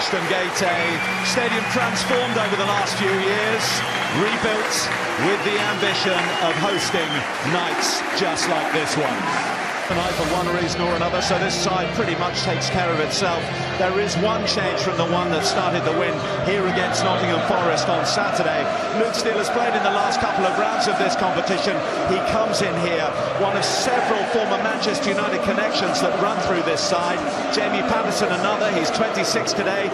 Ashton Gate, a stadium transformed over the last few years, rebuilt with the ambition of hosting nights just like this one. Tonight for one reason or another, so this side pretty much takes care of itself. There is one change from the one that started the win here against Nottingham Forest on Saturday. Luke Steele has played in the last couple of rounds of this competition. He comes in here, one of several former Manchester United connections that run through this side. Jamie Patterson another, he's 26 today.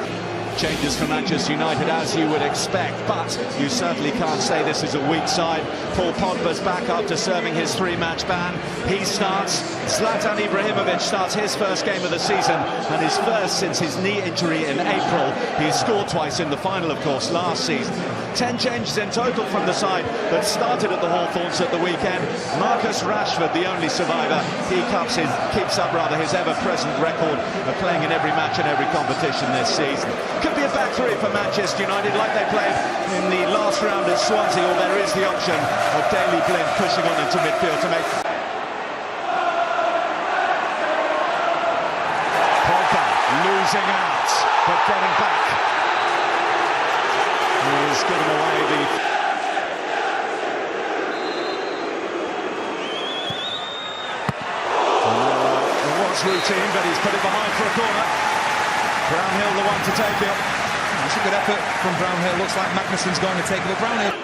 Changes for Manchester United as you would expect, but you certainly can't say this is a weak side. Paul Pogba's back after serving his 3-match ban. He starts. Zlatan Ibrahimovic starts his first game of the season and his first since his knee injury in April. He scored twice in the final, of course, last season. 10 changes in total from the side that started at the Hawthorns at the weekend. Marcus Rashford, the only survivor, he keeps up his ever-present record of playing in every match and every competition this season. Could be a back three for Manchester United like they played in the last round at Swansea, or there is the option of Daley Blind pushing on into midfield to make... Pogba losing out, but getting back. He's given away the... It was routine, but he's put it behind for a corner. Brownhill the one to take it. It's a good effort from Brownhill. Looks like Magnussen's going to take it, but Brownhill.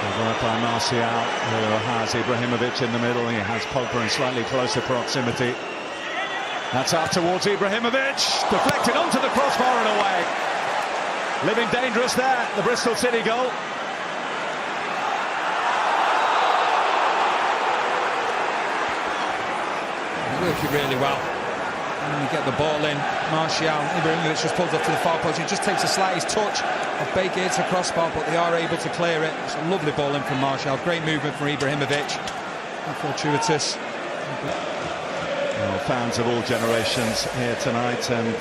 Good work by Martial, who has Ibrahimovic in the middle. He has Pogba in slightly closer proximity. That's up towards Ibrahimovic. Deflected onto the crossbar and away. Living dangerous there, the Bristol City goal. Working really well. And you get the ball in. Martial, Ibrahimovic just pulls up to the far post. He just takes the slightest touch of Baker. It's a crossbar, but they are able to clear it. It's a lovely ball in from Martial. Great movement from Ibrahimovic. Fortuitous. Well, fans of all generations here tonight, and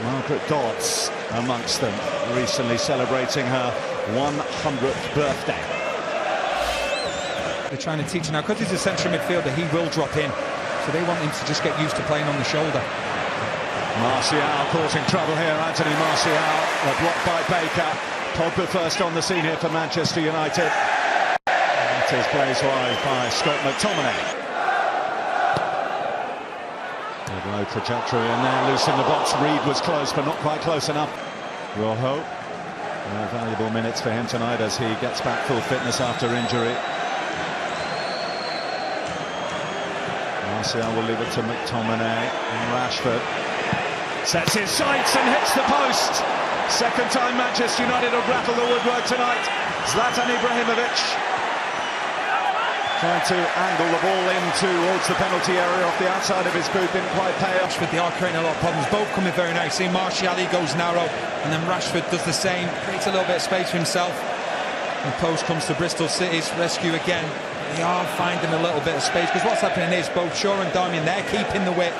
Margaret Dodds amongst them, recently celebrating her 100th birthday. They're trying to teach him now, because he's a central midfielder, he will drop in. So they want him to just get used to playing on the shoulder. Martial causing trouble here, Anthony Martial, blocked by Baker. Pogba first on the scene here for Manchester United. It is plays wide by Scott McTominay. Good low trajectory in there, loose in the box. Reed was close, but not quite close enough. Rojo, valuable minutes for him tonight as he gets back full fitness after injury. Martial will leave it to McTominay, and Rashford sets his sights and hits the post. Second time Manchester United have rattled the woodwork tonight. Zlatan Ibrahimovic trying to angle the ball in towards the penalty area off the outside of his boot, didn't quite pay off. Rashford, they are creating a lot of problems, both coming very nicely. Martial, he goes narrow, and then Rashford does the same, creates a little bit of space for himself. The post comes to Bristol City's rescue again. They are finding a little bit of space, because what's happening is both Shaw and Darmian, they're keeping the width.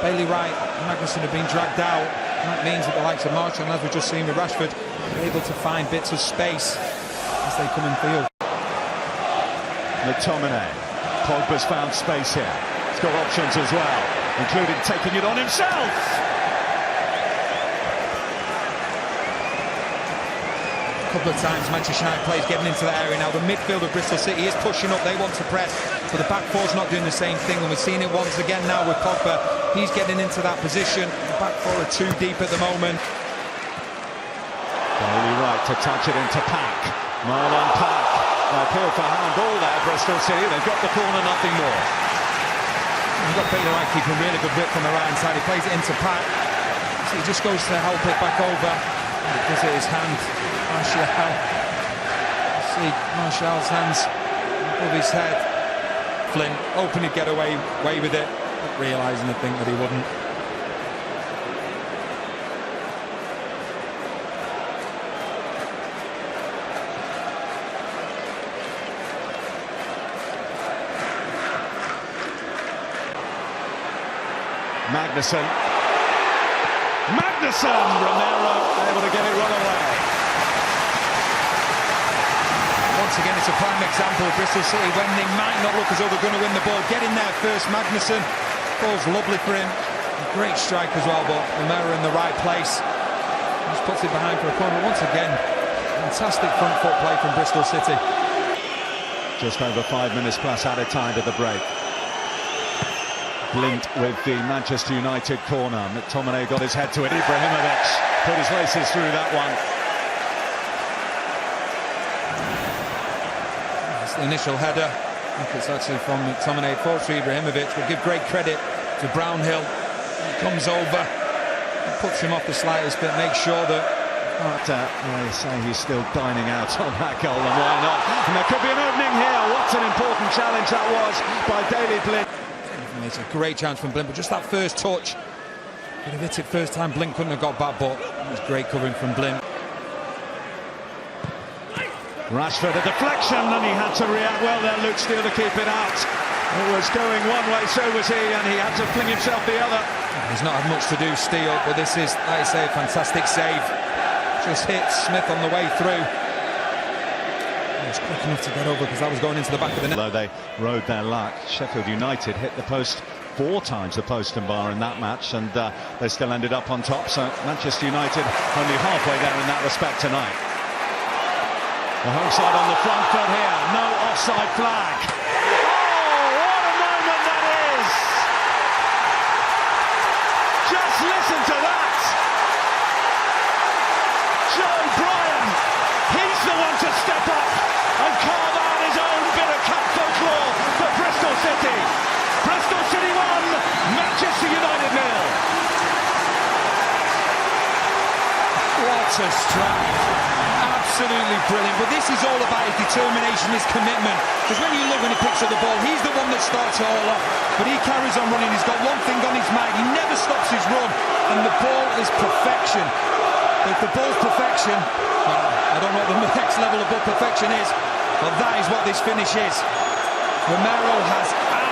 Bailey Wright and Magnusson have been dragged out, and that means that the likes of Martial, and as we've just seen with Rashford, are able to find bits of space as they come in field. McTominay, Pogba's found space here. He's got options as well, including taking it on himself. A couple of times Manchester United players getting into that area now. The midfield of Bristol City is pushing up, they want to press, but the back four's not doing the same thing, and we're seeing it once again now with Pogba. He's getting into that position. The back four are too deep at the moment. Bailey Wright to touch it into Pack. Marlon Pack. Appeal for handball there, Bristol City. They've got the corner, nothing more. You've got Bailey Wright keeping really good width on the right hand side. He plays it into Pack. So he just goes to help it back over. He does it his hand. Martial. See Martial's hands above his head. Flynn hoping he'd get away with it, but realising I think that he wouldn't. Magnusson, Romero able to get it run away. Once again, it's a prime example of Bristol City when they might not look as though they're going to win the ball. Getting there first, Magnusson. Ball's lovely for him. He Great strike as well, but Romero in the right place. Just puts it behind for a corner once again. Fantastic front foot play from Bristol City. Just over 5 minutes plus added time to the break. Blint with the Manchester United corner. McTominay got his head to it. Ibrahimovic put his laces through that one. That's the initial header. I think it's actually from McTominay. It falls to Ibrahimovic. We'll give great credit to Brownhill. He comes over, puts him off the slightest bit, makes sure that... They say he's still dining out on that goal, and why not? And there could be an opening here. What an important challenge that was by Daley Blind. It's a great chance from Blint, but just that first touch. Could have hit it first time, Blint couldn't have got back, but it was great covering from Blint. Rashford, a deflection, and he had to react well there, Luke Steele, to keep it out. It was going one way, so was he, and he had to fling himself the other. He's not had much to do, Steele, but this is, like I say, a fantastic save. Just hits Smith on the way through. He was quick enough to get over because that was going into the back of the net. Although they rode their luck, Sheffield United hit the post 4 times, the post and bar, in that match, and they still ended up on top. So Manchester United only halfway there in that respect tonight. The home side on the front foot here, no offside flag. Oh, what a moment that is! Just listen to that! Joe Bryan, he's the one to step up and carve out his own bit of cup folklore for Bristol City. Bristol City 1, Manchester United 0. What a strike. Absolutely brilliant. But this is all about his determination, his commitment. Because when you look when he picks up the ball, he's the one that starts it all off. But he carries on running. He's got one thing on his mind. He never stops his run. And the ball is perfection. If the ball's perfection, well, I don't know what the next level above perfection is, but that is what this finish is. Romero has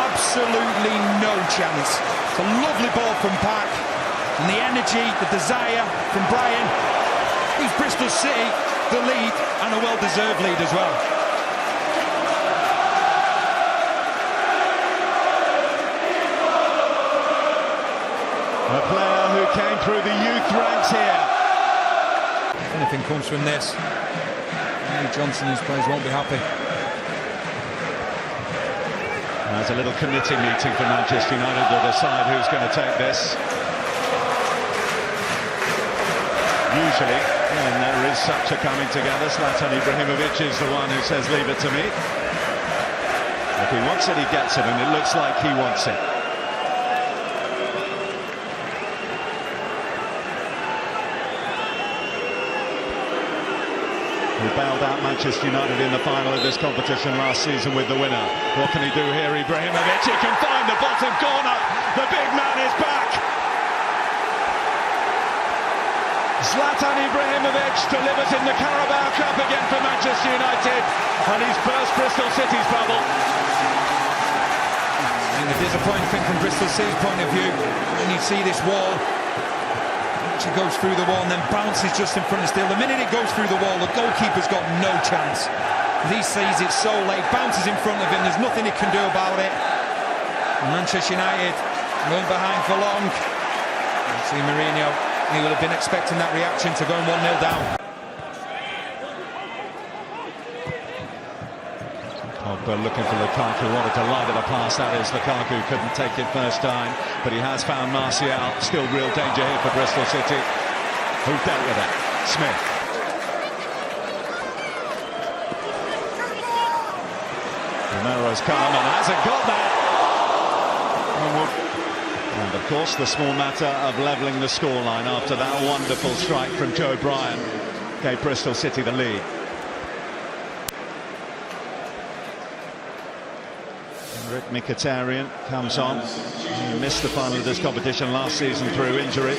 absolutely no chance. It's a lovely ball from Park, and the energy, the desire from Bryan. He's Bristol City the lead, and a well-deserved lead as well. A player who came through the youth ranks here. If anything comes from this, Johnson and his players won't be happy. There's a little committee meeting for Manchester United to decide who's going to take this. Usually, when there is such a coming together, Zlatan Ibrahimovic is the one who says, leave it to me. If he wants it, he gets it, and it looks like he wants it. He bailed out Manchester United in the final of this competition last season with the winner. What can he do here, Ibrahimovic? He can find the bottom corner. The big man is back. Zlatan Ibrahimovic delivers in the Carabao Cup again for Manchester United, and he's burst Bristol City's bubble. And the disappointing thing from Bristol City's point of view, when you see this wall, she goes through the wall and then bounces just in front of Steele. The minute it goes through the wall, the goalkeeper's got no chance. He sees it so late, bounces in front of him, there's nothing he can do about it. And Manchester United weren't behind for long. You see Mourinho, he will have been expecting that reaction to going 1-0 down. Pogba looking for Lukaku. What a delight of a pass that is. Lukaku couldn't take it first time, but he has found Martial. Still real danger here for Bristol City. Who dealt with it? Smith. Romero's come and hasn't got that. And of course the small matter of levelling the scoreline after that wonderful strike from Joe Bryan gave Bristol City the lead. Rick Mkhitaryan comes on. He missed the final of this competition last season through injury.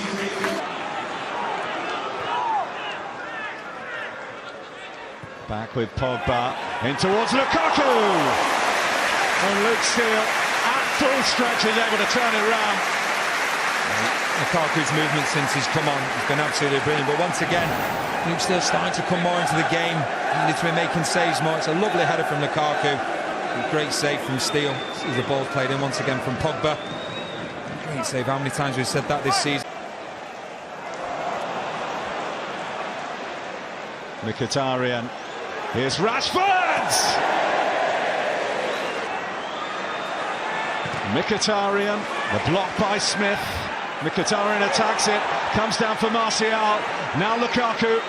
Back with Pogba, in towards Lukaku! And Luke Steele, at full stretch, is able to turn it round. Lukaku's movement since he's come on has been absolutely brilliant, but once again, Luke Steele starting to come more into the game. He needs to be making saves more. It's a lovely header from Lukaku. Great save from Steele. Sees the ball played in once again from Pogba. Great Great save. How many times we've said that this season? Mkhitaryan. Here's Rashford! Mkhitaryan, the block by Smith. Mkhitaryan attacks it, comes down for Martial. Now Lukaku.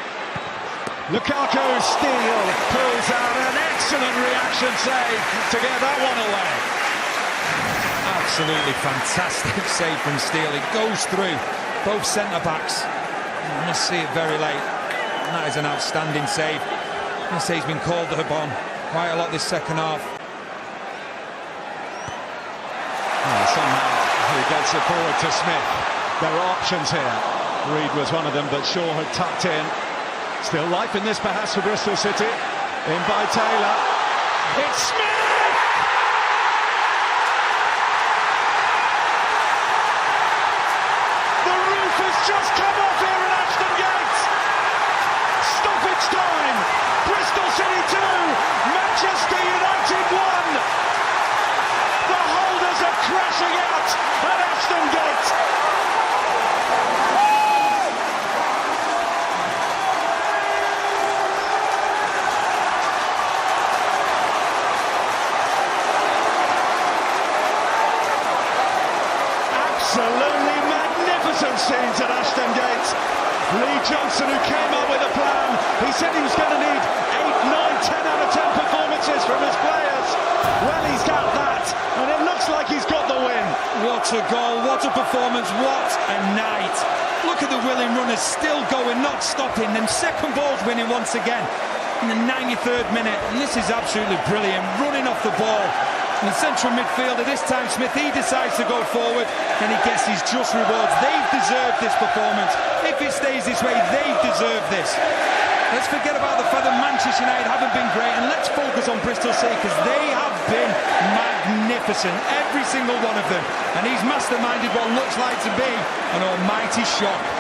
Lukaku steal, pulls out an excellent reaction save to get that one away. Absolutely fantastic save from Steele. It goes through both centre-backs. You must see it very late. And that is an outstanding save. I say he's been called upon quite a lot this second half. Somehow he gets it forward to Smith. There are options here. Reed was one of them, but Shaw had tucked in. Still life in this perhaps for Bristol City. In by Taylor. It's Smith! The roof has just come off here at Ashton Gate. Stoppage time. Bristol City 2, Manchester United 1. The holders are crashing out at Ashton Gate. Absolutely magnificent scenes at Ashton Gate. Lee Johnson, who came up with a plan, he said he was going to need 8, 9, 10 out of 10 performances from his players. Well, he's got that, and it looks like he's got the win. What a goal, what a performance, what a night. Look at the willing runners still going, not stopping, then second ball's winning once again in the 93rd minute, and this is absolutely brilliant, running off the ball. And the central midfielder, this time Smith, he decides to go forward and he gets his just rewards. They've deserved this performance. If it stays this way, they've deserved this. Let's forget about the fact that Manchester United haven't been great, and let's focus on Bristol City, because they have been magnificent, every single one of them. And he's masterminded what looks like to be an almighty shock.